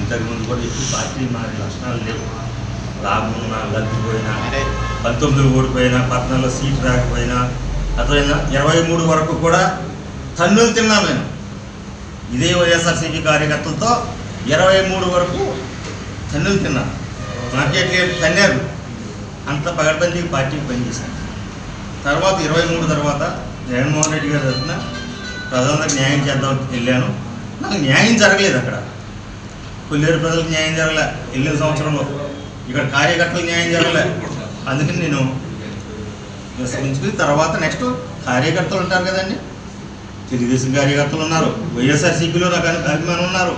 ఇంతకుముందు కూడా ఎక్కువ పార్టీ మారే లక్షణాలు లేవు. లాభం ఉన్నా, లబ్ధిపోయినా, 19 ఓడిపోయినా, 14 సీట్ రాకపోయినా, అతను 23 వరకు కూడా తన్నులు తిన్నాను నేను. ఇదే వైఎస్ఆర్సీపీ కార్యకర్తలతో 23 వరకు తన్నులు తిన్నాను. మార్కెట్ లీడర్ తన్నారు. అంత పగడ్బందీకి పార్టీకి పనిచేశాను. తర్వాత 23 తర్వాత జగన్మోహన్ రెడ్డి గారి తరఫున ప్రజలందరికీ న్యాయం చేద్దామని వెళ్ళాను. నాకు న్యాయం జరగలేదు. అక్కడ కొల్లేరు ప్రజలకు న్యాయం జరగలే. వెళ్ళిన సంవత్సరంలో ఇక్కడ కార్యకర్తలకు న్యాయం జరగలే. అందుకని నేను విస్మరించుకుని తర్వాత నెక్స్ట్ కార్యకర్తలు ఉంటారు కదండి. తెలుగుదేశం కార్యకర్తలు ఉన్నారు, వైఎస్ఆర్సీపీలో నాకు అభిమానులు ఉన్నారు,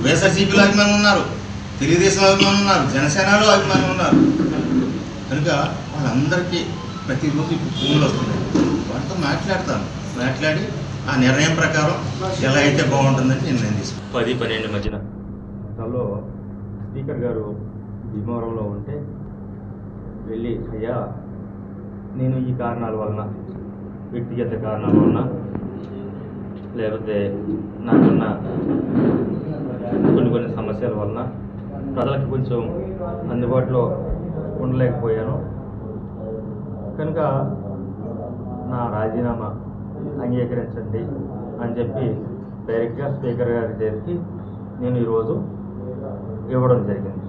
వైఎస్ఆర్సీపీలో అభిమానులు ఉన్నారు, తెలుగుదేశం అభిమానులు ఉన్నారు, జనసేనలో అభిమానులు ఉన్నారు. కనుక వాళ్ళందరికీ ప్రతిరోజు ఇప్పుడు ఫోన్లు వస్తున్నాయి. వాటితో మాట్లాడి ఆ నిర్ణయం ప్రకారం ఎలా అయితే బాగుంటుందని నిర్ణయం తీసుకున్నాను. 10-12 మధ్యన దానిలో స్పీకర్ గారు భీమవరంలో ఉంటే వెళ్ళి, అయ్యా నేను ఈ కారణాల వలన, వ్యక్తిగత కారణాల వలన, లేకపోతే నాకున్న కొన్ని సమస్యల వలన ప్రజలకు కొంచెం అందుబాటులో ఉండలేకపోయాను. కనుక నా రాజీనామా అంగీకరించండి అని చెప్పి డైరెక్ట్గా స్పీకర్ గారి దగ్గరికి నేను ఈరోజు ఇవ్వడం జరిగింది.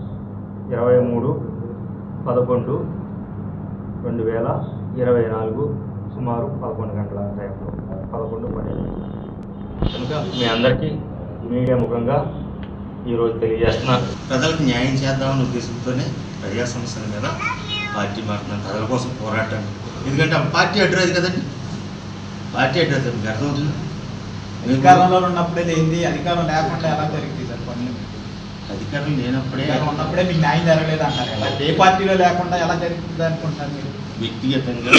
23/11/2024 సుమారు 11 గంటల టైంలో 11:12. కనుక మీ అందరికీ మీడియా ముఖంగా ఈరోజు తెలియజేస్తున్నా, ప్రజలకు న్యాయం చేద్దామన్న ఉద్దేశంతోనే ప్రజా సమస్యల మీద పార్టీ మారుతున్నాను. ప్రజల కోసం పోరాటం. ఎందుకంటే ఆ పార్టీ అడ్రస్ కదండి, పార్టీ అడ్రస్ మీకు అర్థమవుతుంది. అధికారంలో ఉన్నప్పుడే లేనిది అధికారం లేకుండా ఎలా జరిగింది సార్ పనులు? అధికారం లేనప్పుడే ఉన్నప్పుడే మీకు న్యాయం జరగలేదు అంటారు కదా. ఏ పార్టీలో లేకుండా ఎలా జరుగుతుంది అనుకుంటున్నారు మీరు? వ్యక్తిగతంగా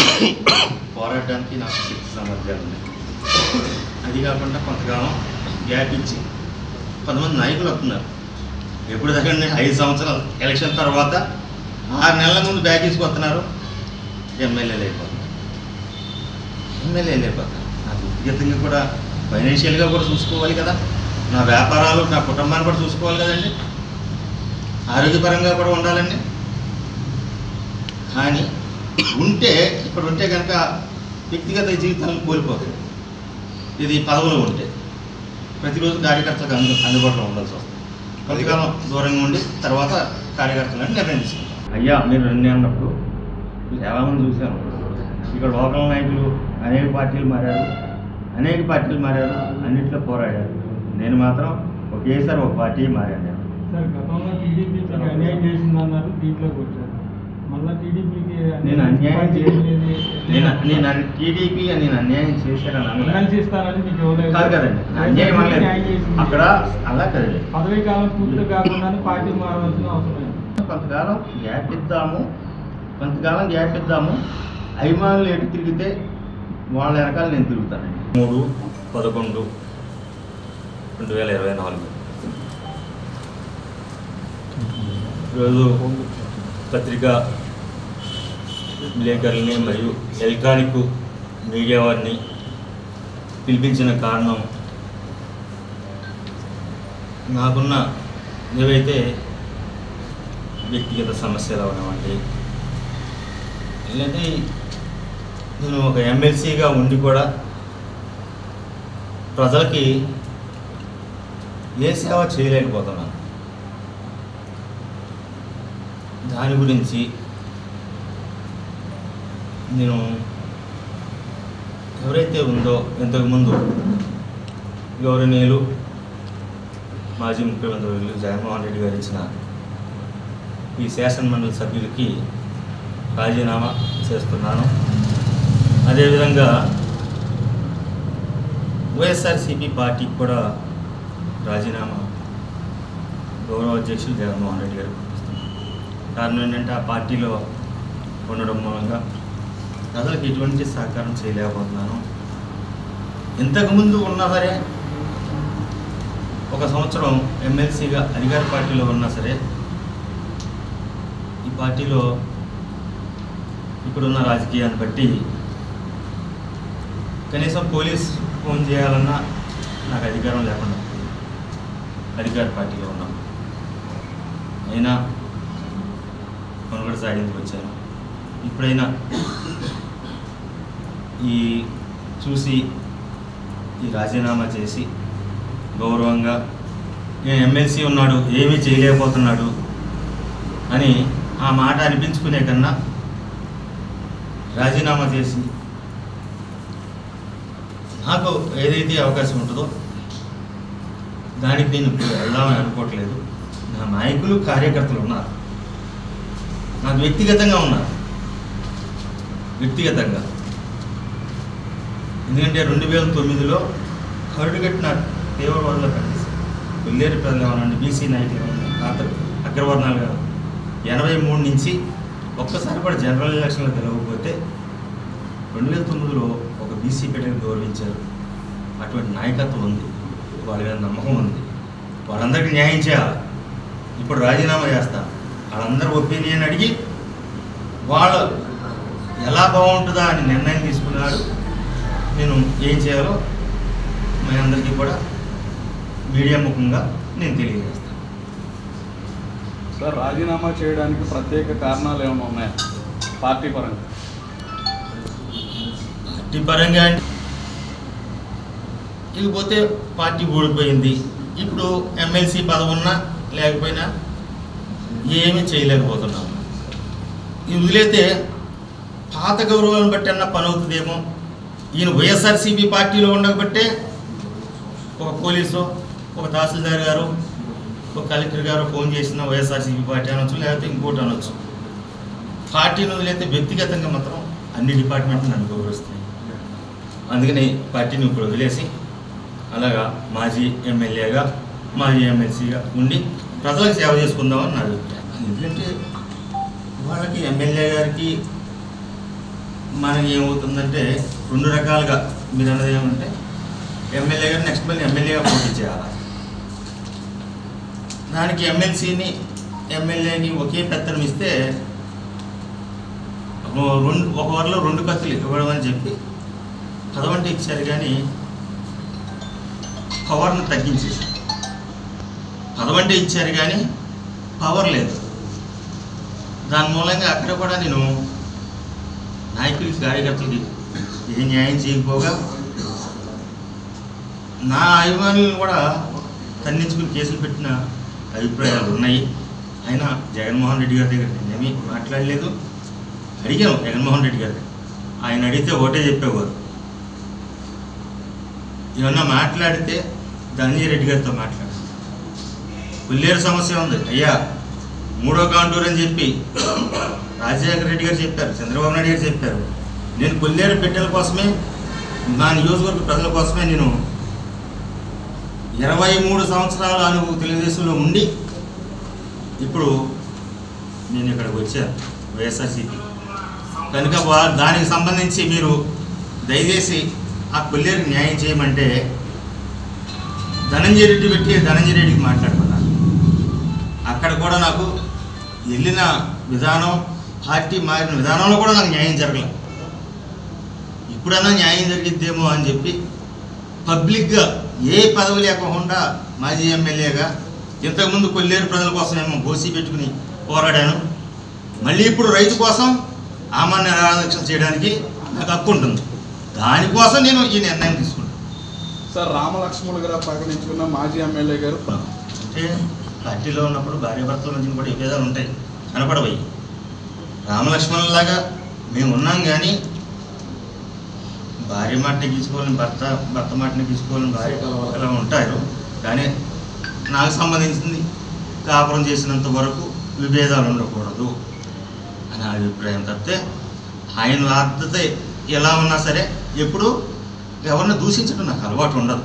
పోరాటానికి నాకు శక్తి సామర్థ్యాలు ఉన్నాయి. అది కాకుండా కొంతకాలం గ్యాప్ ఇచ్చి కొంతమంది నాయకులు వస్తున్నారు. ఎప్పుడు దగ్గర 5 సంవత్సరాలు ఎలక్షన్ తర్వాత 6 నెలల ముందు బ్యాక్ తీసుకొస్తున్నారు. ఎమ్మెల్యేలు అయిపోతున్నారు. నాకు వ్యక్తిగతంగా కూడా ఫైనాన్షియల్గా కూడా చూసుకోవాలి కదా. నా వ్యాపారాలు, నా కుటుంబాన్ని కూడా చూసుకోవాలి కదండి. ఆరోగ్యపరంగా కూడా ఉండాలండి. కానీ ఇక్కడ ఉంటే కనుక వ్యక్తిగత జీవితాలను కోల్పోతుంది. ఇది పదవులు ఉంటే ప్రతిరోజు కార్యకర్తలకు అందుబాటులో ఉండాల్సి వస్తుంది. కొంతకాలం దూరంగా ఉండి తర్వాత కార్యకర్తలను నిర్ణయం తీసుకుంటాం. అయ్యా మీరు నిర్ణయం అన్నప్పుడు చాలామంది చూశాను. ఇక్కడ లోకల్ నాయకులు అనేక పార్టీలు మారారు, అన్నింటిలో పోరాడారు. నేను మాత్రం ఒకేసారి ఒక పార్టీ మారాను. సార్ గతంలో టీడీపీ అన్యాయం చేసిందన్నారు, దీంట్లోకి వచ్చారు. మళ్ళీ టీడీపీకి నేను అన్యాయం టీడీపీ నేను అన్యాయం చేశానని కాదు కదండి. అన్యాయం అనలేదు అక్కడ, అలా కదండి. పదవీ కాలం పూర్తి కాకుండా పార్టీ మారవలసిన అవసరం. కొంతకాలం గ్యాప్ ఇద్దాము. అభిమానులు ఎటు తిరిగితే వాళ్ళ వెనకాల నేను తిరుగుతానండి. 3/11/2024 ఈరోజు పత్రికా విలేకరులని మరియు ఎలక్ట్రానిక్ మీడియా వారిని పిలిపించిన కారణం, నాకున్న ఏవైతే వ్యక్తిగత సమస్యలు అవనివ్వండి, లేదంటే నేను ఒక ఎమ్మెల్సీగా ఉండి కూడా ప్రజలకి ఏ సేవ చేయలేకపోతున్నాను. దాని గురించి నేను ఎవరైతే ఉందో ఇంతకుముందు గౌరవనీయులు మాజీ ముఖ్యమంత్రి జగన్మోహన్ రెడ్డి గారు ఇచ్చిన ఈ శాసనమండలి సభ్యులకి రాజీనామా చేస్తున్నాను. అదేవిధంగా వైఎస్ఆర్సీపీ పార్టీకి కూడా రాజీనామా గౌరవ అధ్యక్షులు జగన్మోహన్ రెడ్డి గారు పంపిస్తున్నారు. కారణం ఏంటంటే ఆ పార్టీలో ఉండడం మూలంగా ప్రజలకు ఎటువంటి సహకారం చేయలేకపోతున్నాను. ఇంతకుముందు ఉన్నా సరే, 1 సంవత్సరం ఎమ్మెల్సీగా అధికార పార్టీలో ఉన్నా సరే, ఈ పార్టీలో ఇప్పుడున్న రాజకీయాన్ని బట్టి కనీసం పోలీస్ ఫోన్ చేయాలన్నా నాకు అధికారం లేకుండా అధికార పార్టీలో ఉన్నాం. అయినా మనుగడ సాగించుకు వచ్చాను. ఇప్పుడైనా చూసి ఈ రాజీనామా చేసి గౌరవంగా నేను ఎమ్మెల్సీ ఉన్నాడు, ఏమీ చేయలేకపోతున్నాడు అని ఆ మాట అనిపించుకునే కన్నా రాజీనామా చేసి నాకు ఏదైతే అవకాశం ఉంటుందో దానికి నేను ఇప్పుడు వెళ్దామని అనుకోవట్లేదు. నా నాయకులు కార్యకర్తలు ఉన్నారు, నాకు వ్యక్తిగతంగా ఉన్నారు. వ్యక్తిగతంగా ఎందుకంటే 2009లో కరుడుగట్టిన తీవ్రవాదులో కనిపిస్తుంది. కొల్లేరు ప్రజలు ఏమన్నా బీసీ నాయకులు ఏమన్నా అగ్రవర్ణాలు కాదు. 83 నుంచి ఒక్కసారి కూడా జనరల్ ఎలక్షన్లో గెలవకపోతే 2009లో ఒక బీసీ బిడ్డను గౌరవించారు. అటువంటి నాయకత్వం ఉంది, వాళ్ళ మీద నమ్మకం ఉంది. వాళ్ళందరికీ న్యాయం చేయాలి. ఇప్పుడు రాజీనామా చేస్తాను, వాళ్ళందరూ ఒపీనియన్ అడిగి వాళ్ళు ఎలా బాగుంటుందా అని నిర్ణయం తీసుకున్నాడు. నేను ఏం చేయాలో మీ అందరికీ కూడా మీడియా ముఖంగా నేను తెలియజేస్తాను. సార్, రాజీనామా చేయడానికి ప్రత్యేక కారణాలు ఏమైనా ఉన్నాయా పార్టీ పరంగా? పార్టీ పరంగా ఇకపోతే పార్టీ ఓడిపోయింది. ఇప్పుడు ఎమ్మెల్సీ పదవి ఉన్నా లేకపోయినా ఏమీ చేయలేకపోతున్నాము. ఇది వదిలేతే పాత గౌరవాలను బట్టి అన్న పని అవుతుందేమో. ఈయన వైఎస్ఆర్సీపీ పార్టీలో ఉండకపోతే ఒక పోలీసు, ఒక తహసీల్దార్ గారు, ఒక కలెక్టర్ గారు ఫోన్ చేసిన వైఎస్ఆర్సీపీ పార్టీ అనొచ్చు, లేకపోతే ఇంకోటి అనొచ్చు. పార్టీని వదిలేతే వ్యక్తిగతంగా మాత్రం అన్ని డిపార్ట్మెంట్లు నన్ను గౌరవిస్తున్నాయి. అందుకని పార్టీని ఇప్పుడు వదిలేసి అలాగా మాజీ ఎమ్మెల్యేగా, మాజీ ఎమ్మెల్సీగా ఉండి ప్రజలకు సేవ చేసుకుందామని నా అభిప్రాయం. ఎందుకంటే వాళ్ళకి ఎమ్మెల్యే గారికి మనకి ఏమవుతుందంటే 2 రకాలుగా మీరు అన్నది ఏమంటే ఎమ్మెల్యే గారు నెక్స్ట్ మళ్ళీ ఎమ్మెల్యేగా పోటీ చేయాలి. దానికి ఎమ్మెల్సీని ఎమ్మెల్యేని ఒకే పెత్తనం ఇస్తే ఒక వరలో 2 కత్తులు ఇవ్వడం అని చెప్పి పదవంటే ఇచ్చారు, కానీ పవర్ని తగ్గించేసారు. పదవంటే ఇచ్చారు కానీ పవర్ లేదు. దాని మూలంగా అక్కడ కూడా నేను నాయకులకి కార్యకర్తలకి ఏ న్యాయం చేయకపోగా నా అభిమానులను కూడా ఖండించుకుని కేసులు పెట్టిన అభిప్రాయాలు ఉన్నాయి. అయినా జగన్మోహన్ రెడ్డి గారి దగ్గర నేనేమీ మాట్లాడలేదు. అడిగాను జగన్మోహన్ రెడ్డి గారి, ఆయన అడిగితే ఒకటే చెప్పేవారు, ఏమన్నా మాట్లాడితే ధనంజయ రెడ్డి గారితో మాట్లాడారు. కొల్లేరు సమస్య ఉంది అయ్యా, 3వ కాంటూర్ అని చెప్పి రాజశేఖర రెడ్డి గారు చెప్పారు, చంద్రబాబు నాయుడు గారు చెప్పారు. నేను కొల్లేరు బిడ్డల కోసమే, నా నియోజకవర్గ ప్రజల కోసమే నేను 23 సంవత్సరాల అనుభవం తెలుగుదేశంలో ఉండి ఇప్పుడు నేను ఇక్కడికి వచ్చాను వైఎస్ఆర్సీపీ. కనుక దానికి సంబంధించి మీరు దయచేసి ఆ కొల్లేరుకి న్యాయం చేయమంటే ధనంజయ రెడ్డి పెట్టి ధనంజయ రెడ్డికి మాట్లాడుకున్నాను. అక్కడ కూడా నాకు వెళ్ళిన విధానం, పార్టీ మారిన విధానంలో కూడా నాకు న్యాయం జరగలేదు. ఇప్పుడన్నా న్యాయం జరిగిద్దేమో అని చెప్పి పబ్లిక్గా ఏ పదవి లేకుండా మాజీ ఎమ్మెల్యేగా ఇంతకుముందు కొల్లేరు ప్రజల కోసం ఏమో గోసి పెట్టుకుని పోరాడాను. మళ్ళీ ఇప్పుడు రైతు కోసం ఆమాన్య నిరాదీక్ష చేయడానికి నాకు హక్కు ఉంటుంది. దానికోసం నేను ఈ నిర్ణయం తీసుకున్నాను. సార్, రామలక్ష్మణులు గారు ప్రకటించుకున్న మాజీ ఎమ్మెల్యే గారు అంటే పార్టీలో ఉన్నప్పుడు భార్యాభర్తల మధ్య కూడా విభేదాలు ఉంటాయి, కనపడవయి. రామలక్ష్మణులాగా మేము ఉన్నాం, కానీ భార్య మాట నెగ్గించుకోవాలని భర్త మాట నెగ్గించుకోవాలని భార్య అలా ఉంటారు. కానీ నాకు సంబంధించింది కాపురం చేసినంత వరకు విభేదాలు ఉండకూడదు అని అభిప్రాయం తప్పితే ఆయన వార్త ఎలా ఉన్నా సరే ఎప్పుడు ఎవరిని దూషించడం నాకు అలవాటు ఉండదు.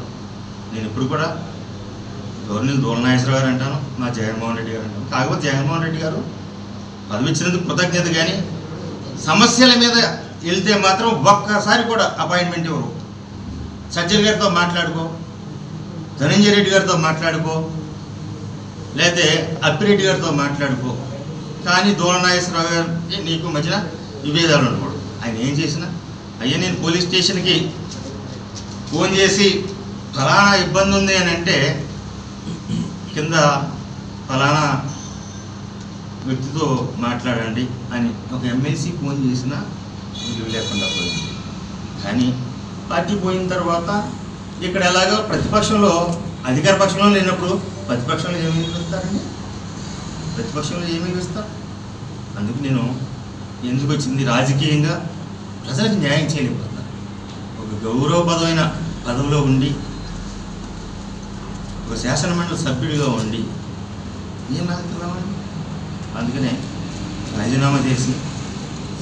నేను ఇప్పుడు కూడా గవర్నర్ దూలనాగేశ్వరరావు గారు అంటాను, మా జగన్మోహన్ రెడ్డి గారు అంటాను. కాకపోతే జగన్మోహన్ రెడ్డి గారు పదవి ఇచ్చినందుకు కృతజ్ఞత, కానీ సమస్యల మీద వెళ్తే మాత్రం ఒక్కసారి కూడా అపాయింట్మెంట్ ఇవ్వరు. సజ్జల్ గారితో మాట్లాడుకో, ధనంజయ రెడ్డి గారితో మాట్లాడుకో, లేకపోతే అప్పిరెడ్డి గారితో మాట్లాడుకో, కానీ దూలనాగేశ్వరరావు గారికి నీకు మధ్యన విభేదాలు ఉండకూడదు. ఆయన ఏం చేసినా అయ్యా నేను పోలీస్ స్టేషన్కి ఫోన్ చేసి ఫలానా ఇబ్బంది ఉంది అని అంటే కింద ఫలానా వ్యక్తితో మాట్లాడండి అని ఒక ఎమ్మెల్సీ ఫోన్ చేసినా విలువ లేకుండా పోయింది. కానీ పార్టీ పోయిన తర్వాత ఇక్కడ ఎలాగో ప్రతిపక్షంలో అధికార పక్షంలో లేనప్పుడు ప్రతిపక్షంలో ఏమి ఇస్తారండి? ప్రతిపక్షంలో ఏమి ఇస్తారు? అందుకు నేను ఎందుకు వచ్చింది, రాజకీయంగా ప్రజలకు న్యాయం చేయలేకపోతున్నారు. ఒక గౌరవప్రదమైన పదవిలో ఉండి ఒక శాసనమండలి సభ్యుడిగా ఉండి ఏం రాజకీయాలండి? అందుకనే రాజీనామా చేసి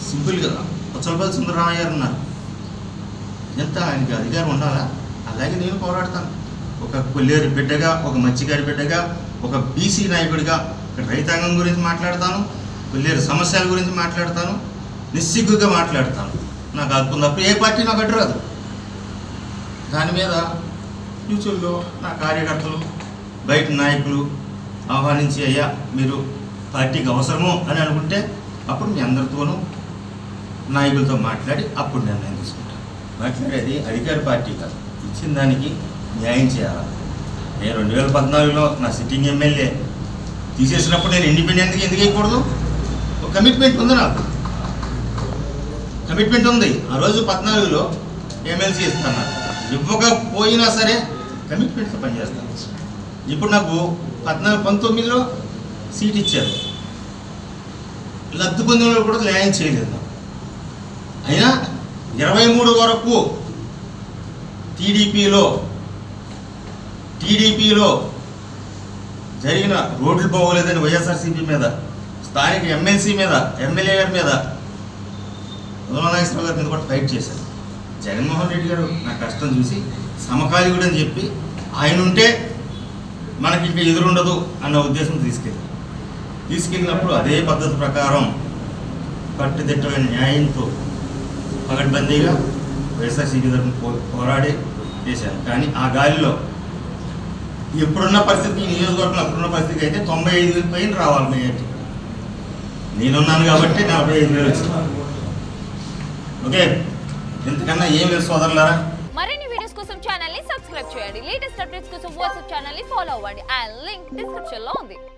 సింపుల్గా పుచ్చలపల్లి సుందరరామయ్య గారు ఉన్నారు, ఎంత ఆయనకి అధికారం ఉండాలా? అలాగే నేను పోరాడతాను. ఒక కొల్లేరు బిడ్డగా, ఒక మత్స్యకారి బిడ్డగా, ఒక బీసీ నాయకుడిగా ఇక్కడ రైతాంగం గురించి మాట్లాడతాను, కొల్లేరు సమస్యల గురించి మాట్లాడతాను, నిస్సిగ్గుగా మాట్లాడతాను. నాకు హక్కుందప్పుడు ఏ పార్టీ నాకు అడ్డు రాదు. దాని మీద ఫ్యూచర్లో నా కార్యకర్తలు బయట నాయకులు ఆహ్వానించి అయ్యా మీరు పార్టీకి అవసరము అని అనుకుంటే అప్పుడు మీ అందరితోనూ నాయకులతో మాట్లాడి అప్పుడు నిర్ణయం తీసుకుంటాను. మాట్లాడేది అధికార పార్టీ కాదు, ఇచ్చిన దానికి న్యాయం చేయాలి. నేను 2014లో నా సిట్టింగ్ ఎమ్మెల్యే తీసేసినప్పుడు నేను ఇండిపెండెంట్గా ఎందుకు వేయకూడదు? ఒక కమిట్మెంట్ ఉంది, నాకు కమిట్మెంట్ ఉంది. ఆ రోజు 14లో ఎమ్మెల్సీ ఇస్తాను, ఇవ్వకపోయినా సరే కమిట్మెంట్తో పనిచేస్తాను. ఇప్పుడు నాకు 19లో సీట్ ఇచ్చారు, లబ్ధి పొందిన కూడా న్యాయం చేయలేదు. అయినా 23 వరకు టీడీపీలో జరిగిన రోడ్లు బాగోలేదని వైఎస్ఆర్సీపీ మీద, స్థానిక ఎమ్మెల్సీ మీద, ఎమ్మెల్యే గారి మీద, ఉదయనాగేశ్వరరావు గారి మీద కూడా ఫైట్ చేశారు. జగన్మోహన్ రెడ్డి గారు నా కష్టం చూసి సమకాలీకుడు అని చెప్పి ఆయన ఉంటే మనకి ఇంకా ఎదురుండదు అన్న ఉద్దేశం తీసుకెళ్ళినప్పుడు అదే పద్ధతి ప్రకారం కట్టుదిట్టమైన న్యాయంతో పగడ్బందీగా వైఎస్ఆర్సీపీ తరఫున పోరాడి చేశాను. కానీ ఆ గాలిలో ఎప్పుడున్న పరిస్థితి, ఈ నియోజకవర్గంలో అప్పుడున్న పరిస్థితి అయితే 95,000 పైన రావాలి మేయర్టీ. నేనున్నాను కాబట్టి 45,000 వచ్చింది. ఓకే, ఇంతకన్నా ఏం లేదు సోదరులారా. మరిన్ని వీడియోస్ కోసం ఛానల్ ని సబ్స్క్రైబ్ చేయండి. లేటెస్ట్ అప్డేట్స్ కోసం వాట్సాప్ ఛానల్ ని ఫాలో అవ్వండి. ఆ లింక్ డిస్క్రిప్షన్ లో ఉంది.